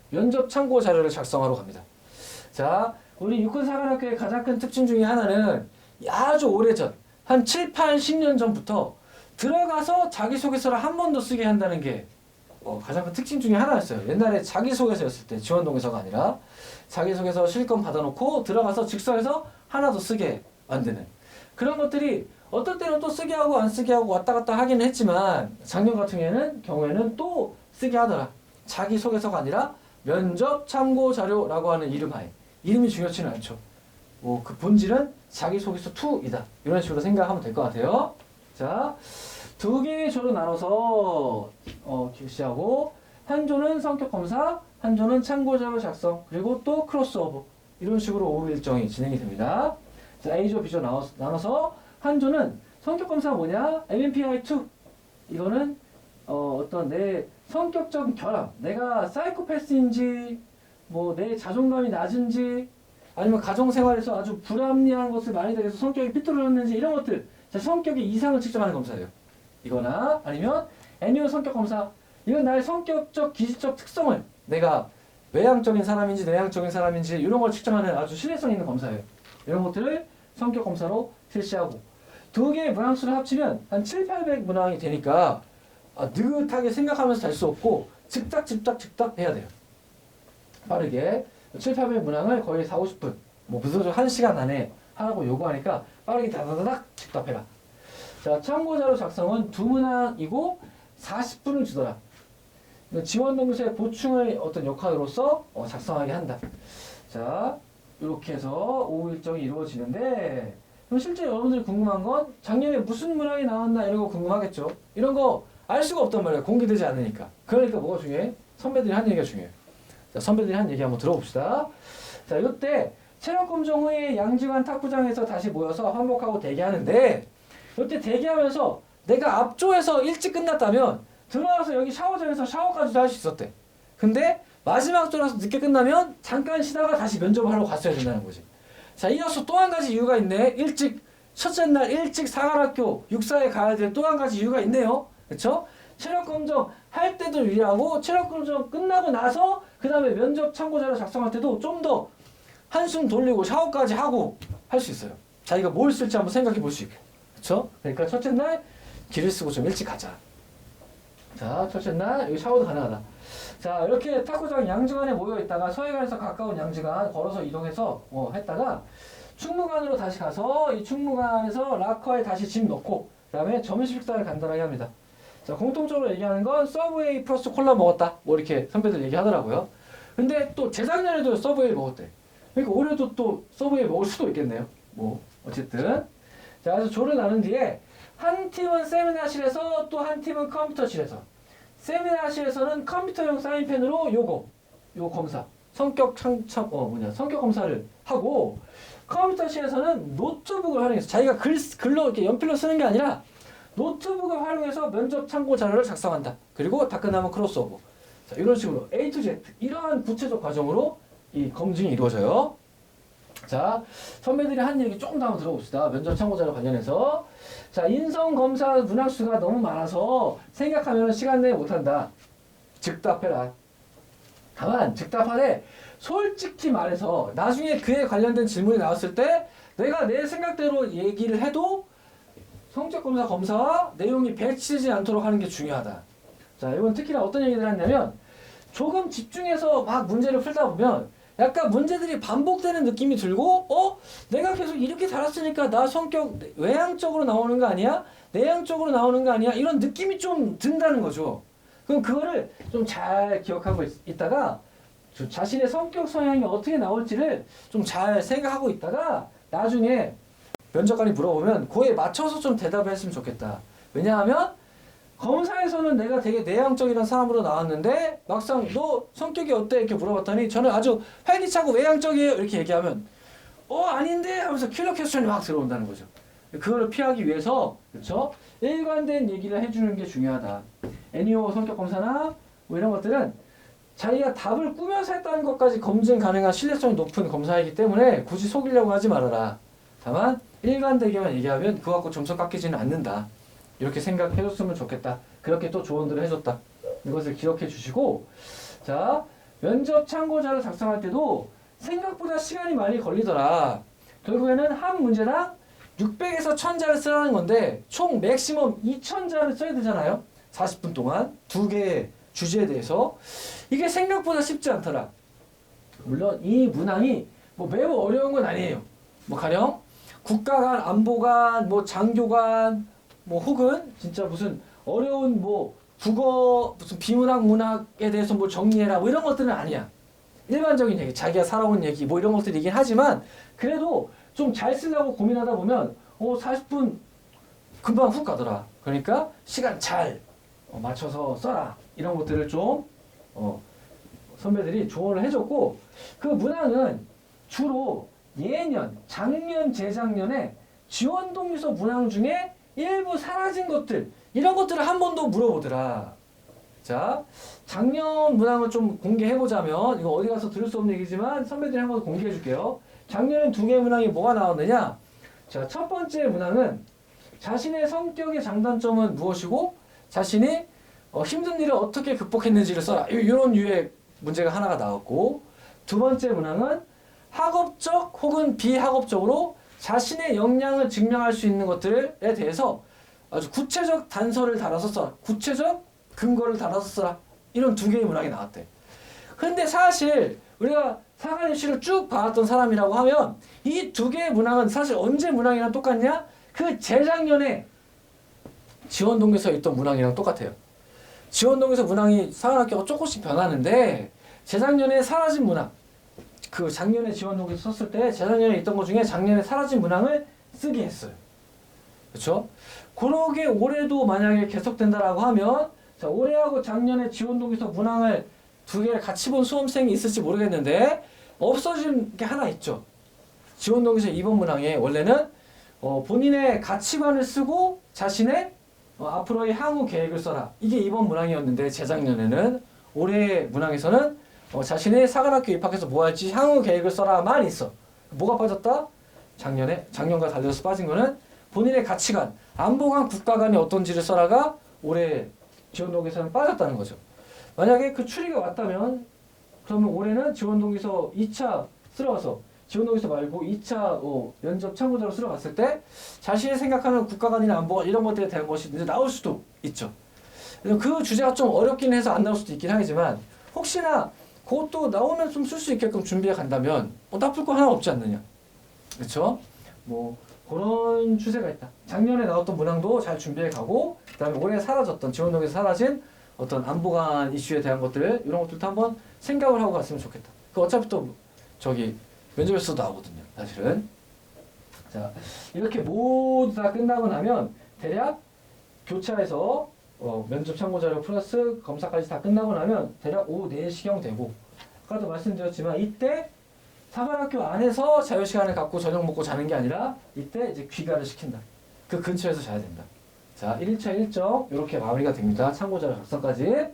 면접 참고 자료를 작성하러 갑니다. 자, 우리 육군사관학교의 가장 큰 특징 중에 하나는 아주 오래전, 한 7, 8, 10년 전부터 들어가서 자기소개서를 한 번 더 쓰게 한다는 게 가장 큰 특징 중에 하나였어요. 옛날에 자기소개서였을 때 지원동의서가 아니라 자기소개서 실컷 받아놓고 들어가서 즉석에서 하나 더 쓰게 만드는 그런 것들이 어떨 때는 또 쓰게 하고 안 쓰게 하고 왔다 갔다 하기는 했지만 작년 같은 경우에는 또 쓰게 하더라. 자기소개서가 아니라 면접 참고 자료라고 하는 이름하에 이름이 중요치는 않죠. 그 본질은 자기소개서 2이다. 이런 식으로 생각하면 될 것 같아요. 자, 두 개의 조로 나눠서 기시하고 한 조는 성격검사, 한 조는 참고자료 작성, 그리고 또 크로스오버 이런 식으로 오후 일정이 진행이 됩니다. 자, A조, B조 나눠서 한 조는 성격검사 뭐냐? MMPI2 이거는 어떤 내 성격적 결함, 내가 사이코패스인지 내 자존감이 낮은지 아니면 가정생활에서 아주 불합리한 것을 많이 당해서 성격이 삐뚤어졌는지 이런 것들 성격의 이상을 측정하는 검사예요. 이거나 아니면 애니어 성격검사 이건 나의 성격적 기질적 특성을 내가 외향적인 사람인지 내향적인 사람인지 이런 걸 측정하는 아주 신뢰성 있는 검사예요. 이런 것들을 성격검사로 실시하고 두 개의 문항수를 합치면 한 7, 800 문항이 되니까 느긋하게 생각하면서 잘 수 없고 즉답 해야 돼요. 빠르게 7, 800 문항을 거의 4, 50분 무슨 1시간 안에 하라고 요구하니까 빠르게 다다다닥 즉답해라. 자, 참고자료 작성은 2문항이고 40분을 주더라. 지원동의서의 보충의 어떤 역할로서 작성하게 한다. 자, 이렇게 해서 오후 일정이 이루어지는데 그럼 실제 여러분들이 궁금한 건 작년에 무슨 문항이 나왔나 이런 거 궁금하겠죠. 이런 거 알 수가 없단 말이에요. 공개되지 않으니까. 그러니까 뭐가 중요해? 선배들이 한 얘기가 중요해요. 자, 선배들이 한 얘기 한번 들어봅시다. 자, 이때 체력 검정 후에 양지관 탁구장에서 다시 모여서 환복하고 대기하는데 이때 대기하면서 내가 앞조에서 일찍 끝났다면 들어와서 여기 샤워장에서 샤워까지도 할 수 있었대. 근데 마지막 조라서 늦게 끝나면 잠깐 쉬다가 다시 면접을 하러 갔어야 된다는 거지. 자, 이어서 또 한 가지 이유가 있네. 첫째 날 일찍 사관학교 육사에 가야 될 또 한 가지 이유가 있네요. 그쵸? 체력 검정 할 때도 유리하고 체력 검정 끝나고 나서 그 다음에 면접 참고자료 작성할 때도 좀 더 한숨 돌리고 샤워까지 하고 할 수 있어요. 자기가 뭘 쓸지 한번 생각해 볼 수 있게. 그쵸? 그러니까 첫째 날 길을 쓰고 좀 일찍 가자. 자, 첫째 날 여기 샤워도 가능하다. 자, 이렇게 탁구장 양지관에 모여 있다가 서해관에서 가까운 양지관 걸어서 이동해서 했다가 충무관으로 다시 가서 이 충무관에서 락커에 다시 짐 넣고 그 다음에 점심 식사를 간단하게 합니다. 자, 공통적으로 얘기하는 건 서브웨이 플러스 콜라 먹었다. 이렇게 선배들 얘기하더라고요. 근데 또 재작년에도 서브웨이 먹었대. 그러니까 올해도 또 서브웨이 먹을 수도 있겠네요. 어쨌든. 자, 그래서 조를 나눈 뒤에 한 팀은 세미나실에서 또 한 팀은 컴퓨터실에서. 세미나실에서는 컴퓨터용 사인펜으로 요 검사. 성격 검사를 하고 컴퓨터실에서는 노트북을 활용해서 자기가 글로 이렇게 연필로 쓰는 게 아니라 노트북을 활용해서 면접 참고 자료를 작성한다. 그리고 다 끝나면 크로스오버. 자, 이런 식으로 A to Z 이러한 구체적 과정으로 이 검증이 이루어져요. 자, 선배들이 한 얘기 조금 더 한번 들어봅시다. 면접 참고 자료 관련해서. 자, 인성검사 문항수가 너무 많아서 생각하면 시간 내에 못한다. 즉답해라. 다만 즉답하되 솔직히 말해서 나중에 그에 관련된 질문이 나왔을 때 내가 내 생각대로 얘기를 해도 성적검사 검사와 내용이 배치되지 않도록 하는 게 중요하다. 자, 이건 특히나 어떤 얘기를 했냐면 조금 집중해서 막 문제를 풀다 보면 약간 문제들이 반복되는 느낌이 들고 내가 계속 이렇게 달았으니까 나 성격 외향적으로 나오는 거 아니야? 내향적으로 나오는 거 아니야? 이런 느낌이 좀 든다는 거죠. 그럼 그거를 좀 잘 기억하고 있다가 자신의 성격 성향이 어떻게 나올지를 좀 잘 생각하고 있다가 나중에 면접관이 물어보면 그에 맞춰서 좀 대답을 했으면 좋겠다. 왜냐하면 검사에서는 내가 되게 내향적이란 사람으로 나왔는데 막상 너 성격이 어때? 이렇게 물어봤더니 저는 아주 활기차고 외향적이에요. 이렇게 얘기하면 아닌데? 하면서 킬러 퀘스천이 막 들어온다는 거죠. 그걸 피하기 위해서 그렇죠? 일관된 얘기를 해주는 게 중요하다. 애니오 성격 검사나 이런 것들은 자기가 답을 꾸며서 했다는 것까지 검증 가능한 신뢰성이 높은 검사이기 때문에 굳이 속이려고 하지 말아라. 다만 일관되게만 얘기하면 그거 갖고 점수 깎이지는 않는다. 이렇게 생각해줬으면 좋겠다. 그렇게 또 조언들을 해줬다. 이것을 기억해 주시고 자, 면접 참고자를 작성할 때도 생각보다 시간이 많이 걸리더라. 결국에는 한 문제당 600에서 1000자를 쓰라는 건데 총 맥시멈 2000자를 써야 되잖아요. 40분 동안 두 개의 주제에 대해서. 이게 생각보다 쉽지 않더라. 물론 이 문항이 뭐 매우 어려운 건 아니에요. 뭐 가령 국가관, 안보관, 뭐 장교관, 뭐 혹은 진짜 무슨 어려운 뭐 국어 무슨 비문학 문학에 대해서 뭐 정리해라 뭐 이런 것들은 아니야. 일반적인 얘기, 자기가 살아온 얘기 뭐 이런 것들이긴 하지만 그래도 좀 잘 쓰려고 고민하다 보면 40분 금방 훅 가더라. 그러니까 시간 잘 맞춰서 써라. 이런 것들을 좀 선배들이 조언을 해줬고, 그 문항은 주로 예년, 작년, 재작년에 지원동의서 문항 중에 일부 사라진 것들, 이런 것들을 한 번 더 물어보더라. 자, 작년 문항을 좀 공개해보자면, 이거 어디 가서 들을 수 없는 얘기지만 선배들이 한 번 공개해줄게요. 작년엔 두 개의 문항이 뭐가 나왔느냐? 자, 첫 번째 문항은 자신의 성격의 장단점은 무엇이고 자신이 힘든 일을 어떻게 극복했는지를 써라. 이런 유의 문제가 하나가 나왔고, 두 번째 문항은 학업적 혹은 비학업적으로 자신의 역량을 증명할 수 있는 것들에 대해서 아주 구체적 단서를 달아서 써라. 구체적 근거를 달아서 써라. 이런 두 개의 문항이 나왔대. 근데 사실 우리가 사관 입시를 쭉 봐왔던 사람이라고 하면 이 두 개의 문항은 사실 언제 문항이랑 똑같냐? 그 재작년에 지원동의서에 있던 문항이랑 똑같아요. 지원동의서 문항이 사관학교가 조금씩 변하는데 재작년에 사라진 문항, 그 작년에 지원동의서 썼을 때 재작년에 있던 것 중에 작년에 사라진 문항을 쓰게 했어요. 그렇죠? 그러게 올해도 만약에 계속된다라고 하면, 자, 올해하고 작년에 지원동의서 문항을 두 개를 같이 본 수험생이 있을지 모르겠는데 없어진 게 하나 있죠. 지원동의서 2번 문항에 원래는 본인의 가치관을 쓰고 자신의 앞으로의 향후 계획을 써라. 이게 2번 문항이었는데 재작년에는, 올해 문항에서는 자신의 사관학교 입학해서 뭐 할지 향후 계획을 써라만 있어. 뭐가 빠졌다? 작년과 달려서 빠진 거는 본인의 가치관, 안보관, 국가관이 어떤지를 써라가 올해 지원동의서는 빠졌다는 거죠. 만약에 그 추리가 왔다면 그러면 올해는 지원동의서 2차 쓸어가서 지원동의서 말고 2차 면접 참고자로 쓸어갔을 때 자신이 생각하는 국가관이나 안보관 이런 것들에 대한 것이 이제 나올 수도 있죠. 그 주제가 좀 어렵긴 해서 안 나올 수도 있긴 하지만 혹시나 그것도 나오면 좀 쓸 수 있게끔 준비해 간다면 나쁠 거 하나 없지 않느냐. 그렇죠? 뭐 그런 추세가 있다. 작년에 나왔던 문항도 잘 준비해 가고, 그다음에 올해 사라졌던 지원동에서 사라진 어떤 안보관 이슈에 대한 것들, 이런 것들도 한번 생각을 하고 갔으면 좋겠다. 그 어차피 또 저기 면접에서도 나오거든요, 사실은. 자, 이렇게 모두 다 끝나고 나면 대략 교차에서 면접 참고 자료 플러스 검사까지 다 끝나고 나면 대략 오후 4시경 되고, 아까도 말씀드렸지만 이때 사관학교 안에서 자유시간을 갖고 저녁 먹고 자는 게 아니라 이때 이제 귀가를 시킨다. 그 근처에서 자야 된다. 자, 1차 일정 이렇게 마무리가 됩니다. 참고자료 작성까지.